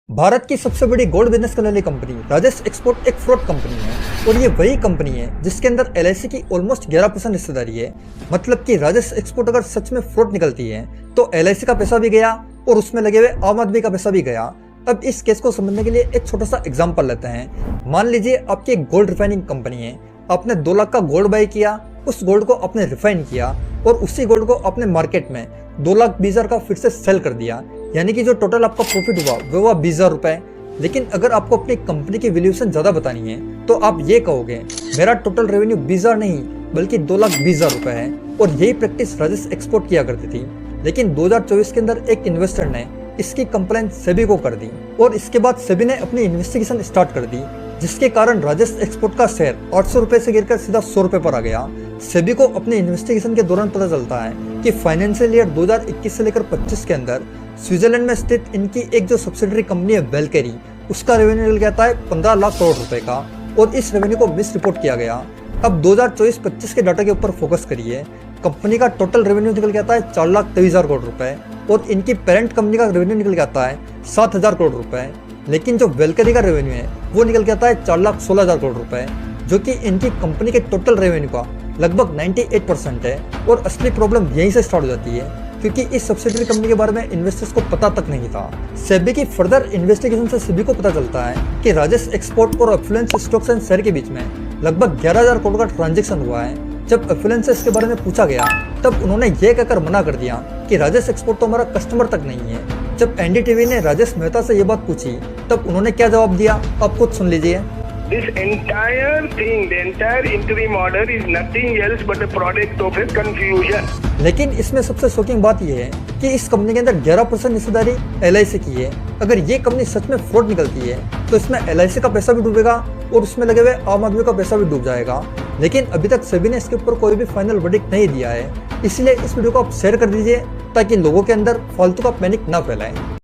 भारत की सबसे बड़ी गोल्ड बिजनेस करने वाली कंपनी राजेश एक्सपोर्ट एक फ्रॉड कंपनी है और ये वही कंपनी है जिसके अंदर एलआईसी की ऑलमोस्ट 11% हिस्सेदारी है। मतलब कि राजेश एक्सपोर्ट अगर सच में फ्रॉड निकलती है तो एलआईसी का पैसा भी गया और उसमें लगे हुए आम आदमी का पैसा भी गया। अब इस केस को समझने के लिए एक छोटा सा एग्जाम्पल लेते हैं। मान लीजिए आपकी एक गोल्ड रिफाइनिंग कंपनी है, आपने 2 लाख का गोल्ड बाय किया, उस गोल्ड को आपने रिफाइन किया और उसी गोल्ड को आपने मार्केट में 2,20,000 का फिर से सेल कर दिया। यानी कि जो टोटल आपका प्रॉफिट हुआ वो हुआ 20,000 रुपए। लेकिन अगर आपको अपनी कंपनी की वैल्यूएशन ज्यादा बतानी है तो आप ये कहोगे मेरा टोटल रेवेन्यू 20,000 नहीं बल्कि 2,20,000 रुपए है। और यही प्रैक्टिस राजेश एक्सपोर्ट किया करती थी। लेकिन 2024 के अंदर एक इन्वेस्टर ने इसकी कंप्लेंट सेबी को कर दी और इसके बाद सेबी ने अपनी इन्वेस्टिगेशन स्टार्ट कर दी, जिसके कारण राजेश एक्सपोर्ट का शेयर 800 रुपए से गिरकर सीधा 100 रुपए पर आ गया। सेबी को अपने इन्वेस्टिगेशन के दौरान पता चलता है कि फाइनेंशियल ईयर 2021 से लेकर 25 के अंदर स्विट्जरलैंड में स्थित इनकी एक जो सब्सिडरी कंपनी है वेलकेरी, उसका रेवेन्यू निकल गया था 15 लाख करोड़ रुपए का और इस रेवेन्यू को मिस रिपोर्ट किया गया। अब 2024-25 के डाटा के ऊपर फोकस करिए। कंपनी का टोटल रेवेन्यू निकल गया था 4,23,000 करोड़ रुपए और इनकी पेरेंट कंपनी का रेवेन्यू निकल गया था 7,000 करोड़ रुपए। लेकिन जो वेलकेरी का रेवेन्यू है वो निकल गया था 4,16,000 करोड़ रुपए, जो कि इनकी कंपनी के टोटल रेवेन्यू का लगभग 98% है। और असली प्रॉब्लम यहीं से स्टार्ट हो जाती है क्योंकि इस सब्सिडरी कंपनी के बारे में इन्वेस्टर्स को पता तक नहीं था। सेबी की फर्दर इन्वेस्टिगेशन से सेबी को पता चलता है कि राजेश एक्सपोर्ट और एफ्लुएंस स्टॉक्स एंड शेयर के बीच में लगभग 11,000 करोड़ का ट्रांजैक्शन हुआ है। जब एफ्लुएंस से इसके बारे में पूछा गया तब उन्होंने ये कहकर मना कर दिया कि राजेश एक्सपोर्ट तो हमारा कस्टमर तक नहीं है। जब एनडीटीवी ने राजेश मेहता से ये बात पूछी तब उन्होंने क्या जवाब दिया, आप खुद सुन लीजिए। This entire thing, the entire interim order is nothing else but a product of a confusion. लेकिन इसमें सबसे शॉकिंग बात यह है कि इस कंपनी के अंदर 11% हिस्सेदारी एलआईसी की है। अगर ये कंपनी सच में फ्रॉड निकलती है तो इसमें एलआईसी का पैसा भी डूबेगा और उसमें लगे हुए आम आदमी का पैसा भी डूब जाएगा। लेकिन अभी तक सेबी ने इसके ऊपर कोई भी फाइनल वर्डिक्ट नहीं दिया है, इसलिए इस वीडियो को आप शेयर कर दीजिए ताकि लोगों के अंदर फालतू का पैनिक ना फैलाए।